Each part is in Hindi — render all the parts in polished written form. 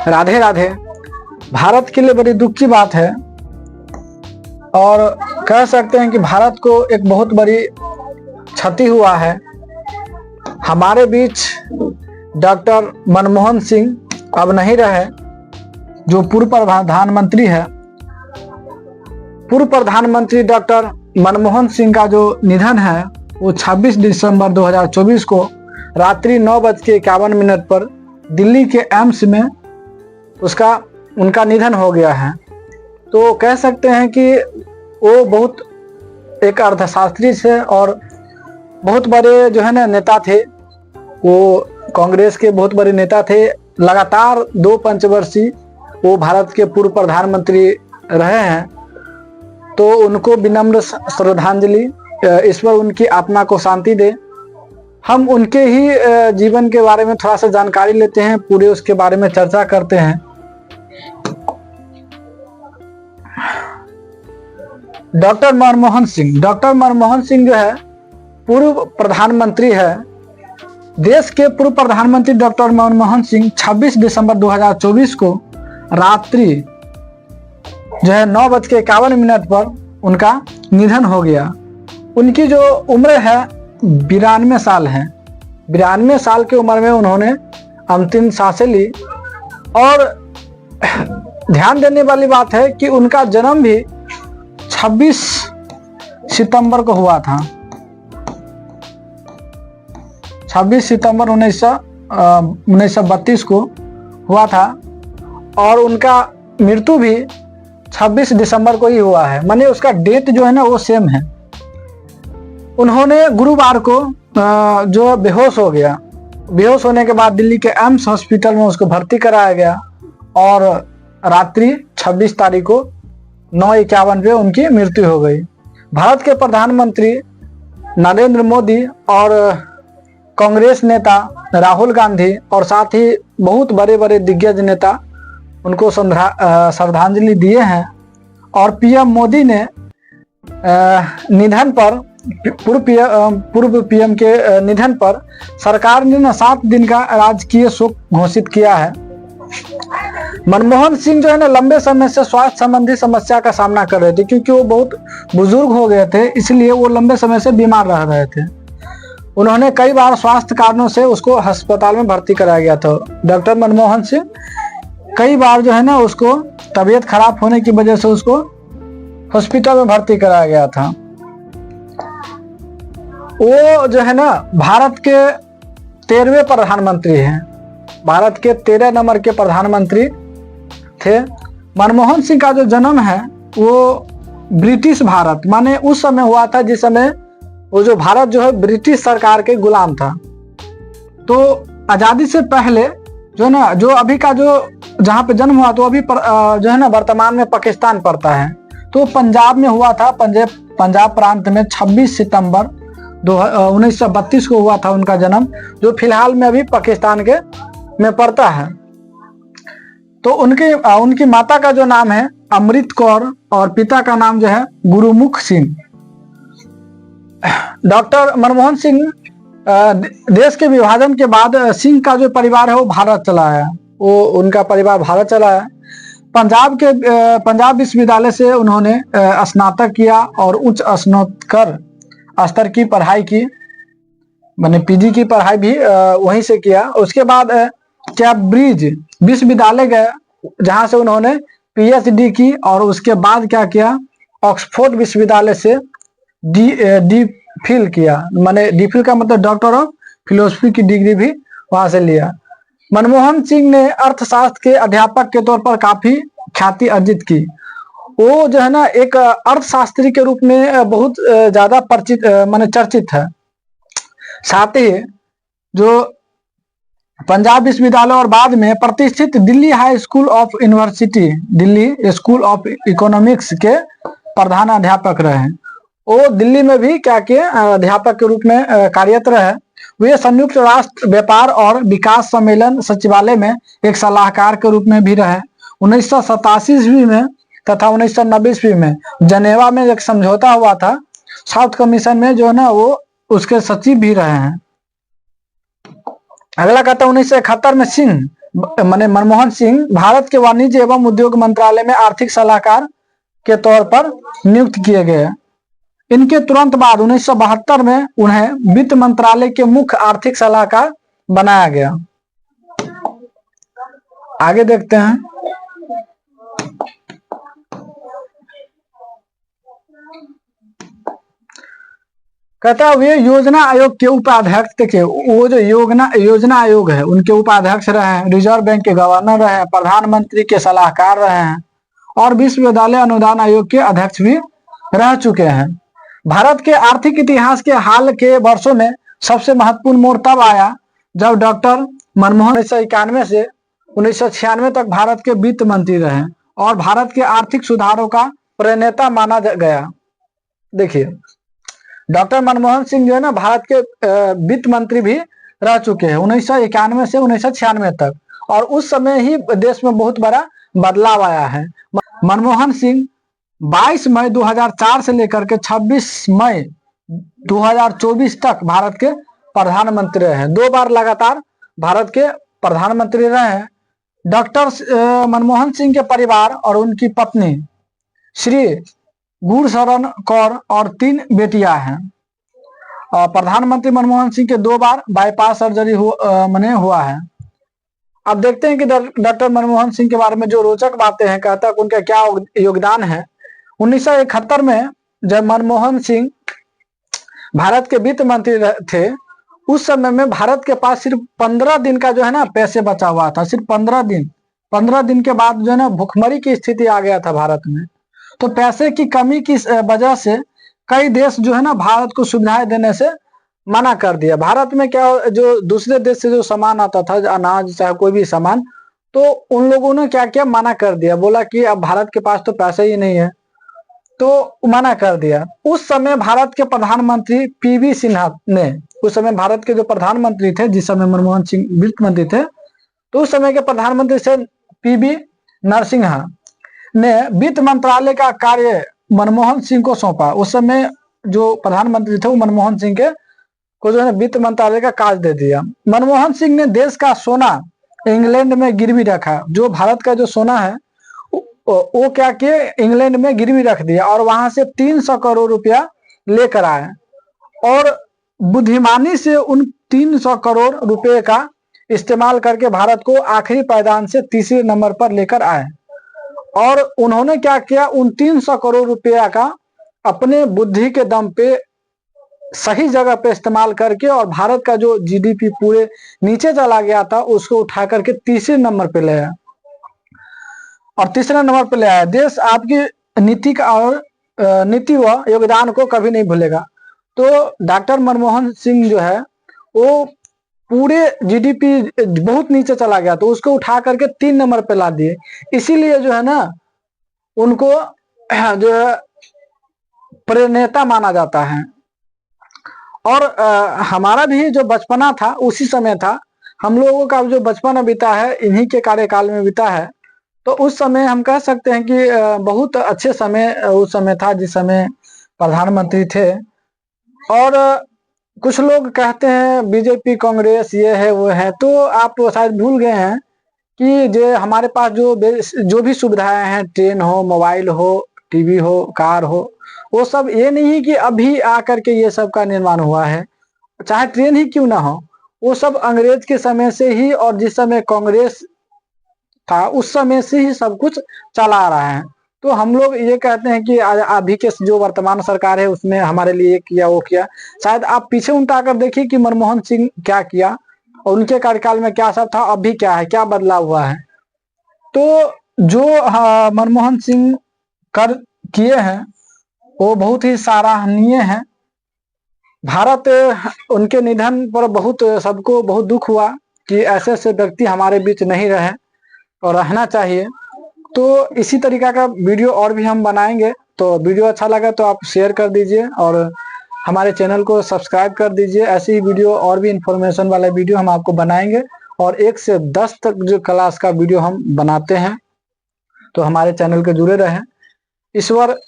राधे राधे। भारत के लिए बड़ी दुख की बात है और कह सकते हैं कि भारत को एक बहुत बड़ी क्षति हुआ है। हमारे बीच डॉक्टर मनमोहन सिंह अब नहीं रहे, जो पूर्व प्रधानमंत्री है। पूर्व प्रधानमंत्री डॉक्टर मनमोहन सिंह का जो निधन है वो 26 दिसंबर 2024 को रात्रि 9:51 पर दिल्ली के एम्स में उनका निधन हो गया है। तो कह सकते हैं कि वो बहुत एक अर्थशास्त्री थे और बहुत बड़े जो है ना नेता थे। वो कांग्रेस के बहुत बड़े नेता थे। लगातार 2 पंचवर्षीय वो भारत के पूर्व प्रधानमंत्री रहे हैं। तो उनको विनम्र श्रद्धांजलि, ईश्वर उनकी आत्मा को शांति दे। हम उनके ही जीवन के बारे में थोड़ा सा जानकारी लेते हैं, पूरे उसके बारे में चर्चा करते हैं। डॉक्टर मनमोहन सिंह जो है पूर्व प्रधानमंत्री है। देश के पूर्व प्रधानमंत्री डॉक्टर मनमोहन सिंह 26 दिसंबर 2024 को रात्रि जो है 9:51 पर उनका निधन हो गया। उनकी जो उम्र है 92 साल है। 92 साल की उम्र में उन्होंने अंतिम सांसें ली। और ध्यान देने वाली बात है कि उनका जन्म भी 26 सितंबर को हुआ था। 26 सितंबर 1932 को हुआ था और उनका मृत्यु भी 26 दिसंबर को ही हुआ है। माने उसका डेट जो है ना वो सेम है। उन्होंने गुरुवार को जो बेहोश हो गया। बेहोश होने के बाद दिल्ली के एम्स हॉस्पिटल में उसको भर्ती कराया गया और रात्रि 26 तारीख को 9:51 पे उनकी मृत्यु हो गई। भारत के प्रधानमंत्री नरेंद्र मोदी और कांग्रेस नेता राहुल गांधी और साथ ही बहुत बड़े बड़े दिग्गज नेता उनको श्रद्धांजलि दिए हैं। और पीएम मोदी ने निधन पर पूर्व पीएम के निधन पर सरकार ने 7 दिन का राजकीय शोक घोषित किया है। मनमोहन सिंह जो है ना लंबे समय से स्वास्थ्य संबंधी समस्या का सामना कर रहे थे, क्योंकि वो बहुत बुजुर्ग हो गए थे, इसलिए वो लंबे समय से बीमार रह रहे थे। उन्होंने कई बार स्वास्थ्य कारणों से उसको अस्पताल में भर्ती कराया गया था। डॉक्टर मनमोहन सिंह कई बार जो है ना उसको तबीयत खराब होने की वजह से उसको हॉस्पिटल में भर्ती कराया गया था। वो जो है ना भारत के 13वें प्रधानमंत्री हैं। भारत के 13 नंबर के प्रधानमंत्री थे। मनमोहन सिंह का जो जन्म है वो ब्रिटिश भारत माने उस समय हुआ था जिस समय वो जो भारत जो है ब्रिटिश सरकार के गुलाम था। तो आजादी से पहले जो ना जो अभी का जो जहाँ पे जन्म हुआ तो अभी जो है ना वर्तमान में पाकिस्तान पड़ता है। तो पंजाब में हुआ था। पंजाब प्रांत में 26 सितंबर 1932 को हुआ था उनका जन्म, जो फिलहाल में अभी पाकिस्तान के में पड़ता है। तो उनकी माता का जो नाम है अमृत कौर और पिता का नाम जो है गुरुमुख सिंह। डॉक्टर मनमोहन सिंह देश के विभाजन के बाद सिंह का जो परिवार है वो भारत चला आया। उनका परिवार भारत चला आया। पंजाब विश्वविद्यालय से उन्होंने स्नातक किया और उच्च स्नातक स्तर की पढ़ाई की, मैंने पीजी की पढ़ाई भी वहीं से किया। उसके बाद कैम्ब्रिज विश्वविद्यालय गए, जहां से उन्होंने पीएचडी की और उसके बाद क्या किया, ऑक्सफोर्ड विश्वविद्यालय से डी फिल किया। मैंने डी फिल का मतलब डॉक्टर ऑफ फिलोसफी की डिग्री भी वहां से लिया। मनमोहन सिंह ने अर्थशास्त्र के अध्यापक के तौर पर काफी ख्याति अर्जित की। वो जो है ना एक अर्थशास्त्री के रूप में बहुत ज्यादा परिचित माने चर्चित है। साथ ही जो पंजाब विश्वविद्यालय और बाद में प्रतिष्ठित Delhi high school of university, Delhi school of economics के प्रधान अध्यापक रहे। वो दिल्ली में भी क्या किए, अध्यापक के रूप में कार्यरत रहे। वे संयुक्त राष्ट्र व्यापार और विकास सम्मेलन सचिवालय में एक सलाहकार के रूप में भी रहे। 1987 ईस्वी में तथा 1990 ईस्वी में जनेवा में एक समझौता हुआ था। साउथ कमीशन में जो है ना वो उसके सचिव भी रहे हैं। अगला कहता है 1971 में सिंह माने मनमोहन सिंह भारत के वाणिज्य एवं उद्योग मंत्रालय में आर्थिक सलाहकार के तौर पर नियुक्त किए गए। इनके तुरंत बाद 1972 में उन्हें वित्त मंत्रालय के मुख्य आर्थिक सलाहकार बनाया गया। आगे देखते हैं। कहता है वे योजना आयोग के उपाध्यक्ष थे। वो जो योजना आयोग है उनके उपाध्यक्ष रहे हैं, रिजर्व बैंक के गवर्नर रहे हैं, प्रधानमंत्री के सलाहकार रहे हैं और विश्वविद्यालय अनुदान आयोग के अध्यक्ष भी रह चुके हैं। भारत के आर्थिक इतिहास के हाल के वर्षों में सबसे महत्वपूर्ण मोड़ तब आया जब डॉक्टर मनमोहन 1991 से 1996 तक भारत के वित्त मंत्री रहे और भारत के आर्थिक सुधारों का प्रणेता माना गया। देखिए, डॉक्टर मनमोहन सिंह जो है ना भारत के वित्त मंत्री भी रह चुके हैं 1991 से 1996 तक, और उस समय ही देश में बहुत बड़ा बदलाव आया है। मनमोहन सिंह 22 मई 2004 से लेकर के 26 मई 2024 तक भारत के प्रधानमंत्री रहे हैं। 2 बार लगातार भारत के प्रधानमंत्री रहे हैं। डॉक्टर मनमोहन सिंह के परिवार और उनकी पत्नी श्री गुरशरण कौर और 3 बेटियां हैं। प्रधानमंत्री मनमोहन सिंह के 2 बार बाईपास सर्जरी हुआ है। अब देखते हैं कि डॉक्टर मनमोहन सिंह के बारे में जो रोचक बातें हैं, कहता है उनका क्या योगदान है। 1971 में जब मनमोहन सिंह भारत के वित्त मंत्री थे, उस समय में भारत के पास सिर्फ 15 दिन का जो है ना पैसे बचा हुआ था, सिर्फ 15 दिन। 15 दिन के बाद जो है ना भुखमरी की स्थिति आ गया था भारत में। तो पैसे की कमी की वजह से कई देश जो है ना भारत को सुविधाएं देने से मना कर दिया। भारत में क्या, जो दूसरे देश से जो सामान आता था, अनाज चाहे कोई भी सामान, तो उन लोगों ने क्या किया, मना कर दिया। बोला कि अब भारत के पास तो पैसे ही नहीं है, तो मना कर दिया। उस समय भारत के प्रधानमंत्री पीवी सिन्हा ने, उस समय भारत के जो प्रधानमंत्री थे, जिस समय मनमोहन सिंह वित्त मंत्री थे, तो उस समय के प्रधानमंत्री से पीवी नरसिम्हा ने वित्त मंत्रालय का कार्य मनमोहन सिंह को सौंपा। उस समय जो प्रधानमंत्री थे वो मनमोहन सिंह के को जो है वित्त मंत्रालय का कार्य दे दिया। मनमोहन सिंह ने देश का सोना इंग्लैंड में गिरवी रखा। जो भारत का जो सोना है वो क्या किए, इंग्लैंड में गिरवी रख दिया और वहां से 300 करोड़ रुपया लेकर आए और बुद्धिमानी से उन 300 करोड़ रुपए का इस्तेमाल करके भारत को आखिरी पायदान से तीसरे नंबर पर लेकर आए। और उन्होंने क्या किया, उन 300 करोड़ रुपया का अपने बुद्धि के दम पे सही जगह पे इस्तेमाल करके और भारत का जो जीडीपी पूरे नीचे चला गया था उसको उठा करके तीसरे नंबर पे ले आया और तीसरे नंबर पे ले आया। देश आपकी नीति का और नीति व योगदान को कभी नहीं भूलेगा। तो डॉक्टर मनमोहन सिंह जो है वो पूरे जीडीपी बहुत नीचे चला गया तो उसको उठा करके 3 नंबर पे ला दिए। इसीलिए जो है ना उनको जो है प्रेरणा माना जाता है। और हमारा भी जो बचपना था उसी समय था, हम लोगों का जो बचपन बीता है इन्हीं के कार्यकाल में बीता है। तो उस समय हम कह सकते हैं कि बहुत अच्छे समय उस समय था जिस समय प्रधानमंत्री थे। और कुछ लोग कहते हैं बीजेपी कांग्रेस ये है वो है, तो आप शायद भूल गए हैं कि जो हमारे पास जो भी सुविधाएं हैं, ट्रेन हो, मोबाइल हो, टीवी हो, कार हो, वो सब ये नहीं कि अभी आकर के ये सब का निर्माण हुआ है। चाहे ट्रेन ही क्यों ना हो, वो सब अंग्रेज के समय से ही और जिस समय कांग्रेस था उस समय से ही सब कुछ चला आ रहा है। तो हम लोग ये कहते हैं कि अभी के जो वर्तमान सरकार है उसने हमारे लिए किया वो किया। शायद आप पीछे उल्टा कर देखिए कि मनमोहन सिंह क्या किया और उनके कार्यकाल में क्या सब था, अभी क्या है, क्या बदलाव हुआ है। तो जो मनमोहन सिंह कर किए हैं वो बहुत ही सराहनीय है। भारत उनके निधन पर सबको बहुत दुख हुआ कि ऐसे ऐसे व्यक्ति हमारे बीच नहीं रहे और रहना चाहिए। तो इसी तरीका का वीडियो और भी हम बनाएंगे। तो वीडियो अच्छा लगा तो आप शेयर कर दीजिए और हमारे चैनल को सब्सक्राइब कर दीजिए। ऐसी ही वीडियो और भी इंफॉर्मेशन वाला वीडियो हम आपको बनाएंगे और 1 से 10 तक जो क्लास का वीडियो हम बनाते हैं, तो हमारे चैनल के जुड़े रहें। ईश्वर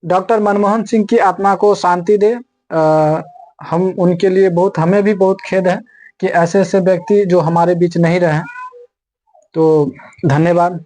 डॉक्टर मनमोहन सिंह की आत्मा को शांति दे। हम उनके लिए हमें भी बहुत खेद है कि ऐसे ऐसे व्यक्ति जो हमारे बीच नहीं रहे। तो धन्यवाद।